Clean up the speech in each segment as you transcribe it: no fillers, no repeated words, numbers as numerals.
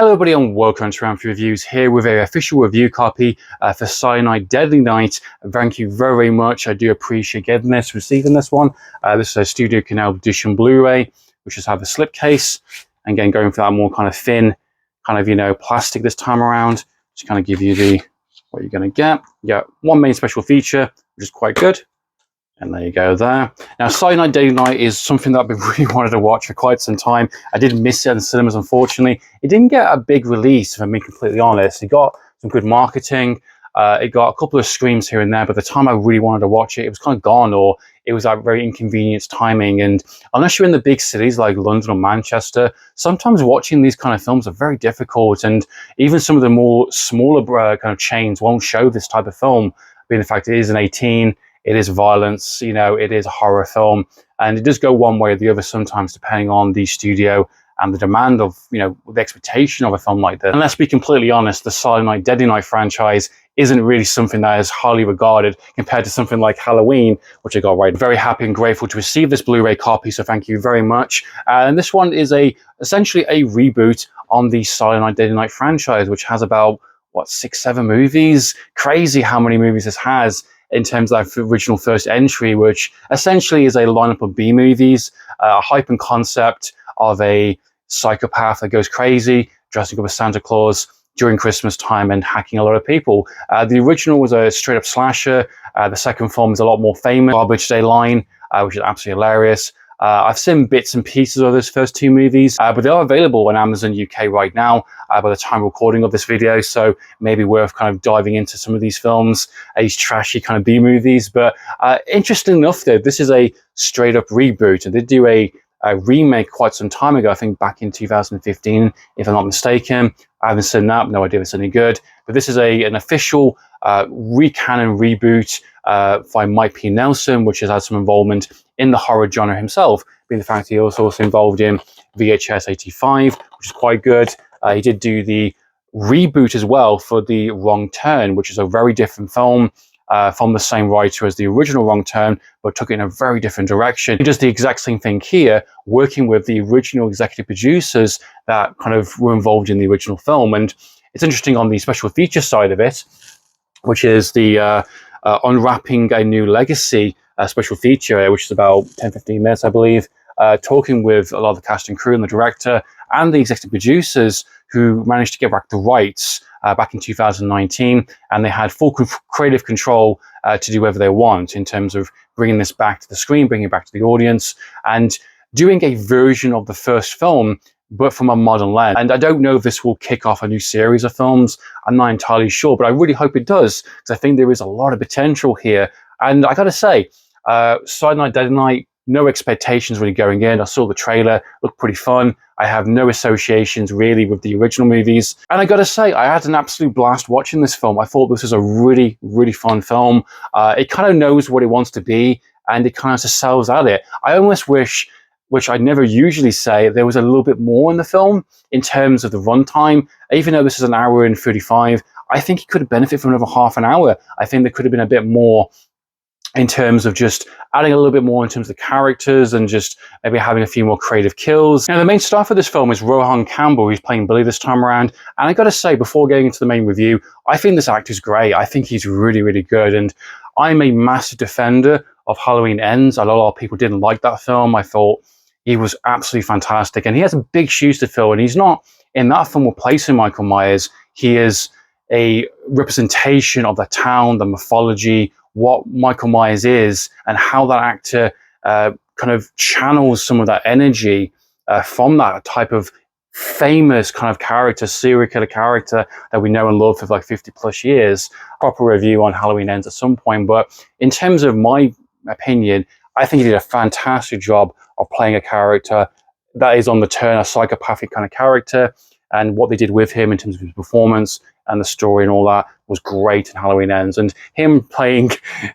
Hello everybody and welcome to Round 3 Reviews here with an official review copy for Silent Night Deadly Night. Thank you very, very much. I do appreciate receiving this one. This is a Studio Canal edition Blu-ray, which just have a slipcase. And again, going for that more kind of thin, plastic this time around. Just kind of give you what you're going to get. You get one main special feature, which is quite good. And there you go there. Now, Silent Night Deadly Night is something that I've been really wanted to watch for quite some time. I did miss it in cinemas, unfortunately. It didn't get a big release, if I'm being completely honest. It got some good marketing. It got a couple of screens here and there, but the time I really wanted to watch it, it was kind of gone, or it was at very inconvenient timing. And unless you're in the big cities like London or Manchester, sometimes watching these kind of films are very difficult. And even some of the more smaller kind of chains won't show this type of film, being the fact it is an 18. It is violence, it is a horror film, and it does go one way or the other sometimes depending on the studio and the demand of, the expectation of a film like this. And let's be completely honest, the Silent Night Deadly Night franchise isn't really something that is highly regarded compared to something like Halloween, which I got right. Very happy and grateful to receive this Blu-ray copy, so thank you very much. And this one is essentially a reboot on the Silent Night Deadly Night franchise, which has about, 6-7 movies? Crazy how many movies this has in terms of the original first entry, which essentially is a lineup of B-movies, a hype and concept of a psychopath that goes crazy, dressing up as Santa Claus during Christmas time and hacking a lot of people. The original was a straight-up slasher. The second film is a lot more famous, Garbage Day Line, which is absolutely hilarious. I've seen bits and pieces of those first two movies, but they are available on Amazon UK right now by the time recording of this video, so maybe worth kind of diving into some of these films, these trashy kind of B-movies. But interesting enough though, this is a straight up reboot, and they did do a remake quite some time ago, I think back in 2015, if I'm not mistaken. I haven't seen that, no idea if it's any good, but this is an official canon reboot by Mike P. Nelson, which has had some involvement in the horror genre himself, being the fact he was also involved in VHS 85, which is quite good. He did do the reboot as well for The Wrong Turn, which is a very different film from the same writer as the original Wrong Turn, but took it in a very different direction. He does the exact same thing here, working with the original executive producers that kind of were involved in the original film. And it's interesting on the special feature side of it, which is the Unwrapping a New Legacy special feature, which is about 10-15 minutes, I believe, talking with a lot of the cast and crew and the director and the executive producers who managed to get back the rights back in 2019, and they had full creative control to do whatever they want in terms of bringing this back to the screen, bringing it back to the audience, and doing a version of the first film, but from a modern lens. And I don't know if this will kick off a new series of films. I'm not entirely sure, but I really hope it does, because I think there is a lot of potential here. And I gotta say, Silent Night Deadly Night, no expectations really going in. I saw the trailer, looked pretty fun. I have no associations really with the original movies. And I gotta say, I had an absolute blast watching this film. I thought this was a really, really fun film. It kind of knows what it wants to be, and it kind of just sells at it. I almost wish, which I never usually say, there was a little bit more in the film in terms of the runtime. Even though this is an hour and 35, I think it could have benefited from another half an hour. I think there could have been a bit more in terms of just adding a little bit more in terms of the characters and just maybe having a few more creative kills. Now, the main star for this film is Rohan Campbell, who's playing Billy this time around. And I gotta say, before getting into the main review, I think this actor's great. I think he's really, really good. And I'm a massive defender of Halloween Ends. A lot of people didn't like that film. I thought he was absolutely fantastic. And he has big shoes to fill. And he's not, in that film, replacing Michael Myers. He is a representation of the town, the mythology, what Michael Myers is, and how that actor kind of channels some of that energy from that type of famous kind of character, serial killer character that we know and love for like 50 plus years. Proper review on Halloween Ends at some point, but in terms of my opinion, I think he did a fantastic job of playing a character that is on the turn, a psychopathic kind of character, and what they did with him in terms of his performance and the story and all that was great in Halloween Ends. And him playing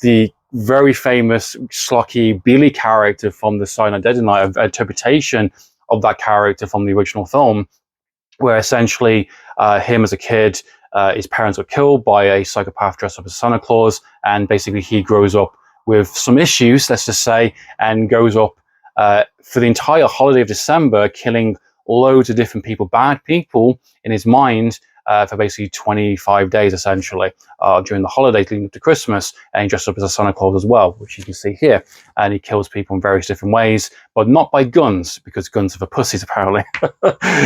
the very famous schlocky Billy character from the Silent Night Deadly Night, interpretation of that character from the original film, where essentially him as a kid, his parents were killed by a psychopath dressed up as Santa Claus, and basically he grows up with some issues, let's just say, and goes up for the entire holiday of December, killing loads of different people, bad people in his mind, for basically 25 days essentially, during the holidays leading up to Christmas, and he dresses up as a Santa Claus as well, which you can see here. And he kills people in various different ways, but not by guns, because guns are for pussies apparently.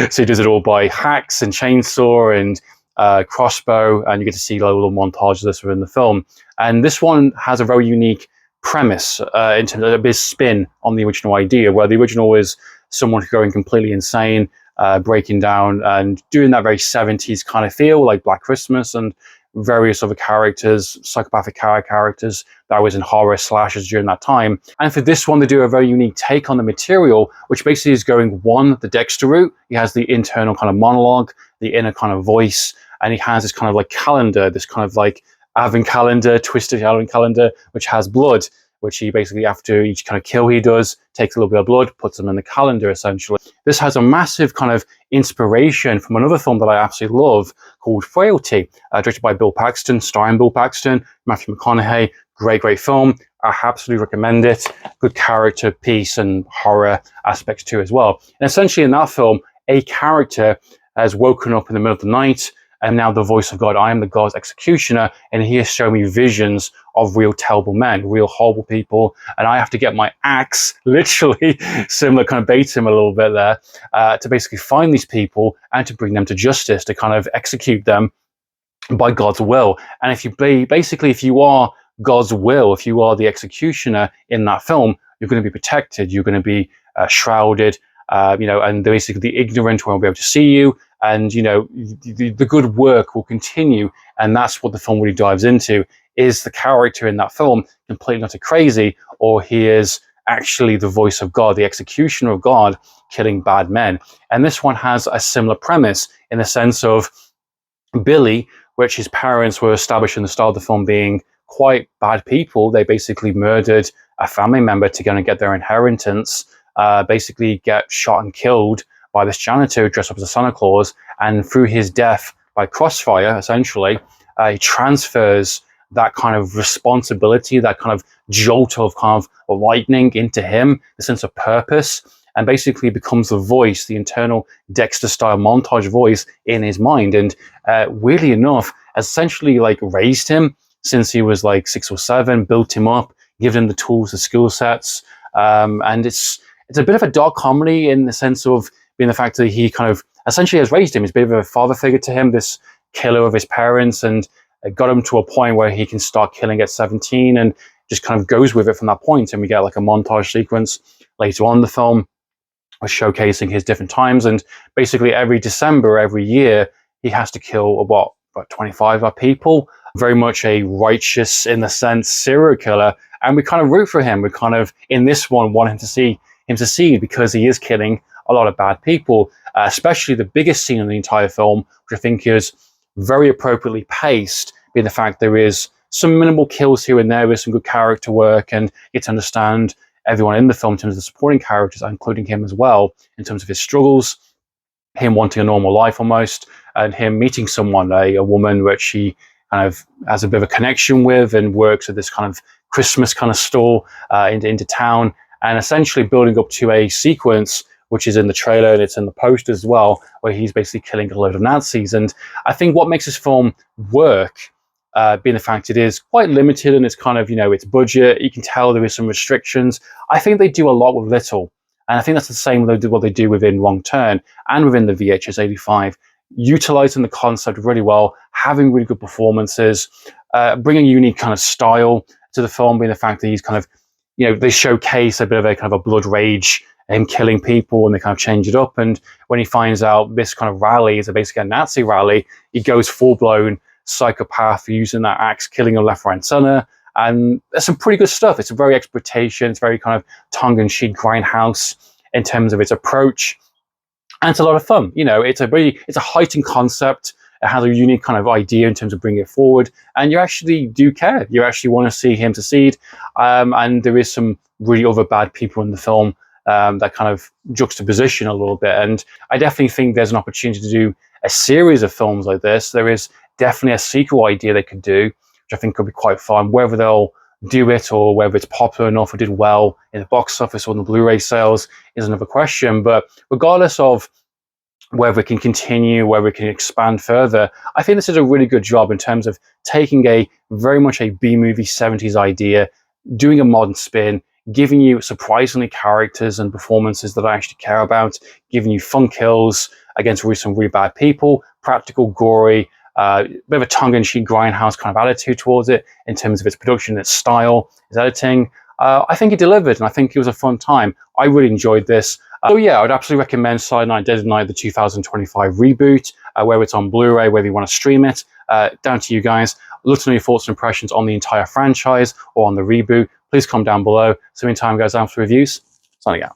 So he does it all by hacks and chainsaw and crossbow, and you get to see a little montage of this within the film. And this one has a very unique premise in terms of a big spin on the original idea, where the original is someone going completely insane, breaking down and doing that very 70s kind of feel, like Black Christmas and various other characters, psychopathic characters that was in horror slashers during that time. And for this one, they do a very unique take on the material, which basically is going, one, the Dexter route. He has the internal kind of monologue, the inner kind of voice, and he has this kind of like calendar, this kind of like advent calendar, twisted advent calendar, which has blood, which he basically, after each kind of kill he does, takes a little bit of blood, puts them in the calendar, essentially. This has a massive kind of inspiration from another film that I absolutely love called Frailty, directed by Bill Paxton, starring Bill Paxton, Matthew McConaughey. Great absolutely recommend it. Good character piece and horror aspects too as well. And essentially in that film, a character has woken up in the middle of the night, and now the voice of God, I am the God's executioner, and he has shown me visions of real terrible men, real horrible people, and I have to get my axe, literally, similar, kind of bait him a little bit there, to basically find these people and to bring them to justice, to kind of execute them by God's will. And if you if you are God's will, if you are the executioner in that film, you're going to be protected, you're going to be shrouded, and basically the ignorant won't be able to see you, and the good work will continue. And that's what the film really dives into: is the character in that film completely not crazy, or he is actually the voice of God, the executioner of God, killing bad men? And this one has a similar premise in the sense of Billy, which his parents were established in the start of the film being quite bad people. They basically murdered a family member to go and get their inheritance, basically get shot and killed by this janitor dressed up as a Santa Claus, and through his death by crossfire, essentially, he transfers that kind of responsibility, that kind of jolt of kind of lightning into him, the sense of purpose, and basically becomes the voice, the internal Dexter-style montage voice in his mind. And weirdly enough, essentially like raised him since he was like 6 or 7, built him up, given him the tools, the skill sets, and it's a bit of a dark comedy in the sense of being the fact that he kind of essentially has raised him. He's a bit of a father figure to him, this killer of his parents, and got him to a point where he can start killing at 17 and just kind of goes with it from that point. And we get like a montage sequence later on in the film showcasing his different times. And basically every December, every year, he has to kill about 25 people. Very much a righteous, in the sense, serial killer. And we kind of root for him. We kind of, in this one, want him to succeed, because he is killing a lot of bad people, especially the biggest scene in the entire film, which I think is very appropriately paced, being the fact there is some minimal kills here and there with some good character work, and you get to understand everyone in the film in terms of the supporting characters, including him as well, in terms of his struggles, him wanting a normal life almost, and him meeting someone, a woman which he kind of has a bit of a connection with and works at this kind of Christmas kind of store into town, and essentially building up to a sequence which is in the trailer and it's in the poster as well, where he's basically killing a load of Nazis. And I think what makes this film work, being the fact it is quite limited and it's kind of, its budget, you can tell there is some restrictions. I think they do a lot with little. And I think that's the same with what they do within Wrong Turn and within the VHS 85, utilizing the concept really well, having really good performances, bringing a unique kind of style to the film, being the fact that he's kind of, they showcase a bit of a kind of a blood rage, him killing people, and they kind of change it up. And when he finds out this kind of rally is basically a Nazi rally, he goes full-blown psychopath, using that axe, killing him left, right, and center. And there's some pretty good stuff. It's a very exploitation, it's very kind of tongue-in-cheek grindhouse in terms of its approach. And it's a lot of fun. It's a heightened concept. It has a unique kind of idea in terms of bringing it forward. And you actually do care. You actually want to see him succeed. And there is some really other bad people in the film that kind of juxtaposition a little bit. And I definitely think there's an opportunity to do a series of films like this. There is definitely a sequel idea they could do, which I think could be quite fun. Whether they'll do it or whether it's popular enough or did well in the box office or in the Blu-ray sales is another question. But regardless of whether it can continue, whether it can expand further. I think this is a really good job in terms of taking a very much a B-movie 70s idea, doing a modern spin, giving you surprisingly characters and performances that I actually care about, giving you fun kills against some really bad people, practical, gory, bit of a tongue-in-cheek grindhouse kind of attitude towards it in terms of its production, its style, its editing. I think it delivered, and I think it was a fun time. I really enjoyed this. So yeah, I would absolutely recommend Silent Night, Deadly Night, the 2025 reboot, whether it's on Blu-ray, whether you want to stream it. Down to you guys. I'd love to know your thoughts and impressions on the entire franchise or on the reboot. Please comment down below. So meantime, guys, after reviews, signing out.